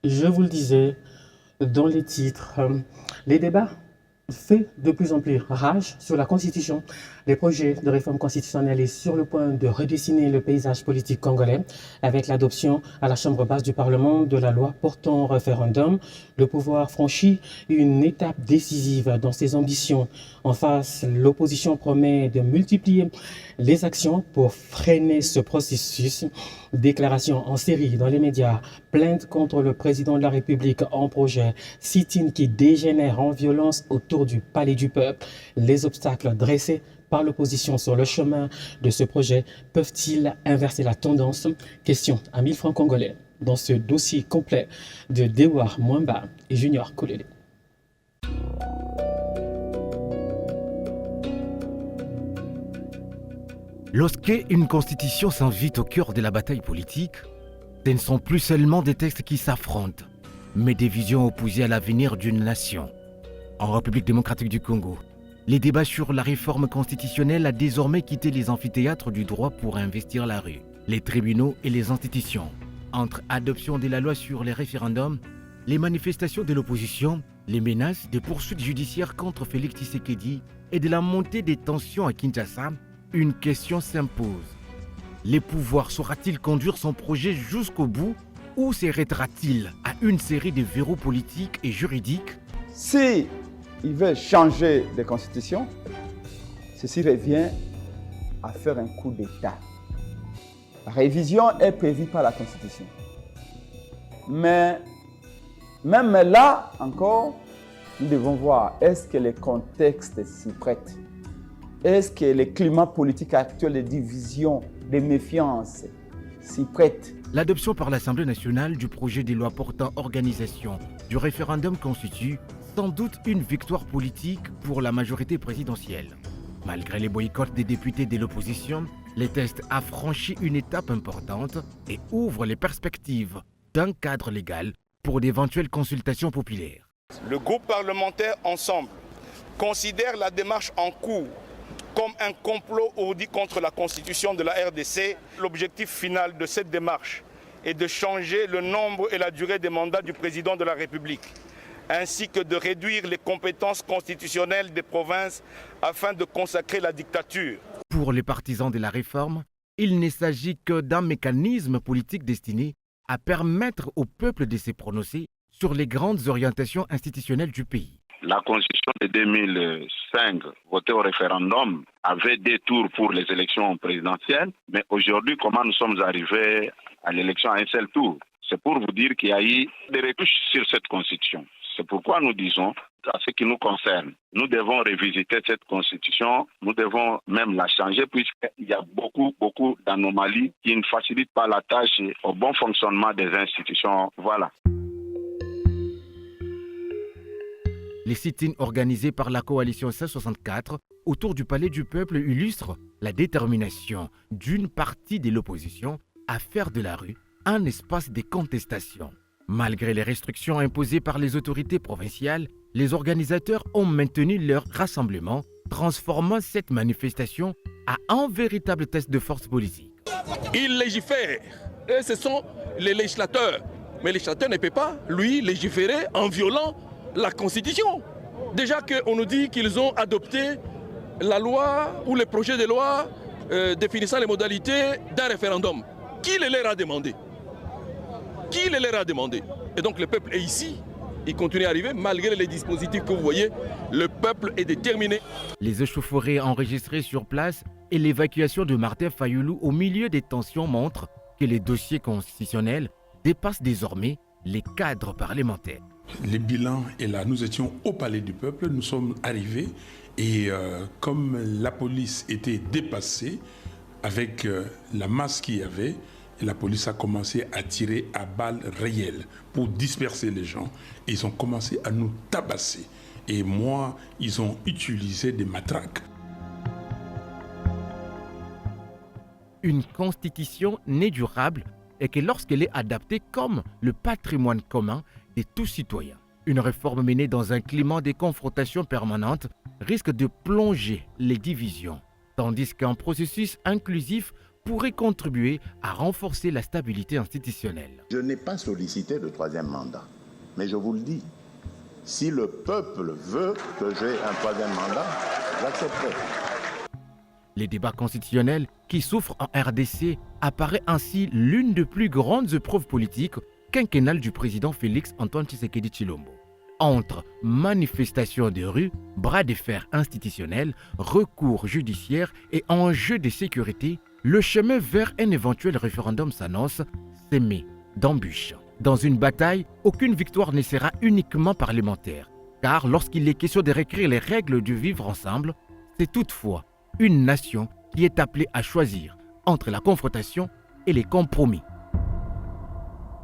Je vous le disais dans les titres, les débats fait de plus en plus rage sur la Constitution. Les projets de réforme constitutionnelle est sur le point de redessiner le paysage politique congolais avec l'adoption à la Chambre basse du Parlement de la loi portant référendum. Le pouvoir franchit une étape décisive dans ses ambitions. En face, l'opposition promet de multiplier les actions pour freiner ce processus. Déclarations en série dans les médias, plainte contre le président de la République en projet, sit-in qui dégénère en violence autour du Palais du Peuple. Les obstacles dressés par l'opposition sur le chemin de ce projet peuvent-ils inverser la tendance? Question à 1000 francs congolais dans ce dossier complet de Dewar Mwamba et Junior Kolele. Lorsqu'une constitution s'invite au cœur de la bataille politique, ce ne sont plus seulement des textes qui s'affrontent, mais des visions opposées à l'avenir d'une nation. En République démocratique du Congo, les débats sur la réforme constitutionnelle a désormais quitté les amphithéâtres du droit pour investir la rue, les tribunaux et les institutions. Entre adoption de la loi sur les référendums, les manifestations de l'opposition, les menaces de poursuites judiciaires contre Félix Tshisekedi et de la montée des tensions à Kinshasa, une question s'impose. Le pouvoir saura-t-il conduire son projet jusqu'au bout ou s'arrêtera-t-il à une série de verrous politiques et juridiques? Si ils veulent changer de constitution, ceci revient à faire un coup d'État. La révision est prévue par la Constitution. Mais même là encore, nous devons voir, est-ce que les contextes s'y prêtent? Est-ce que le climat politique actuel de division, de méfiance s'y prête? L'adoption par l'Assemblée nationale du projet de loi portant organisation du référendum constitue sans doute une victoire politique pour la majorité présidentielle. Malgré les boycotts des députés de l'opposition, le texte a franchi une étape importante et ouvre les perspectives d'un cadre légal pour d'éventuelles consultations populaires. Le groupe parlementaire Ensemble considère la démarche en cours comme un complot ourdi contre la constitution de la RDC. L'objectif final de cette démarche est de changer le nombre et la durée des mandats du président de la République, ainsi que de réduire les compétences constitutionnelles des provinces afin de consacrer la dictature. Pour les partisans de la réforme, il ne s'agit que d'un mécanisme politique destiné à permettre au peuple de se prononcer sur les grandes orientations institutionnelles du pays. La Constitution de 2005, votée au référendum, avait des tours pour les élections présidentielles. Mais aujourd'hui, comment nous sommes arrivés à l'élection à un seul tour? C'est pour vous dire qu'il y a eu des retouches sur cette Constitution. C'est pourquoi nous disons, à ce qui nous concerne, nous devons revisiter cette Constitution, nous devons même la changer puisqu'il y a beaucoup d'anomalies qui ne facilitent pas la tâche au bon fonctionnement des institutions. Voilà. Les sit-ins organisés par la coalition 164 autour du Palais du Peuple illustrent la détermination d'une partie de l'opposition à faire de la rue un espace de contestation. Malgré les restrictions imposées par les autorités provinciales, les organisateurs ont maintenu leur rassemblement, transformant cette manifestation à un véritable test de force politique. Ils légifèrent, et ce sont les législateurs. Mais le législateur ne peut pas, lui, légiférer en violant la Constitution. Déjà qu'on nous dit qu'ils ont adopté la loi ou le projet de loi définissant les modalités d'un référendum. Qui le leur a demandé? Qui le leur a demandé? Et donc le peuple est ici, il continue à arriver malgré les dispositifs que vous voyez, le peuple est déterminé. Les échauffourées enregistrées sur place et l'évacuation de Martin Fayoulou au milieu des tensions montrent que les dossiers constitutionnels dépassent désormais les cadres parlementaires. Le bilan est là. Nous étions au Palais du Peuple, nous sommes arrivés et comme la police était dépassée avec la masse qu'il y avait, la police a commencé à tirer à balles réelles pour disperser les gens et ils ont commencé à nous tabasser. Et moi, ils ont utilisé des matraques. Une constitution n'est durable et que lorsqu'elle est adaptée comme le patrimoine commun de tous citoyens. Une réforme menée dans un climat de confrontation permanente risque de plonger les divisions, tandis qu'un processus inclusif pourrait contribuer à renforcer la stabilité institutionnelle. Je n'ai pas sollicité le troisième mandat, mais je vous le dis, si le peuple veut que j'ai un troisième mandat, j'accepterai. Les débats constitutionnels qui souffrent en RDC apparaît ainsi l'une des plus grandes épreuves politiques quinquennales du président Félix Antoine Tshisekedi Tshilombo. Entre manifestations de rue, bras de fer institutionnels, recours judiciaires et enjeux de sécurité, le chemin vers un éventuel référendum s'annonce semé d'embûches. Dans une bataille, aucune victoire ne sera uniquement parlementaire, car lorsqu'il est question de réécrire les règles du vivre ensemble, c'est toutefois une nation qui est appelée à choisir entre la confrontation et les compromis.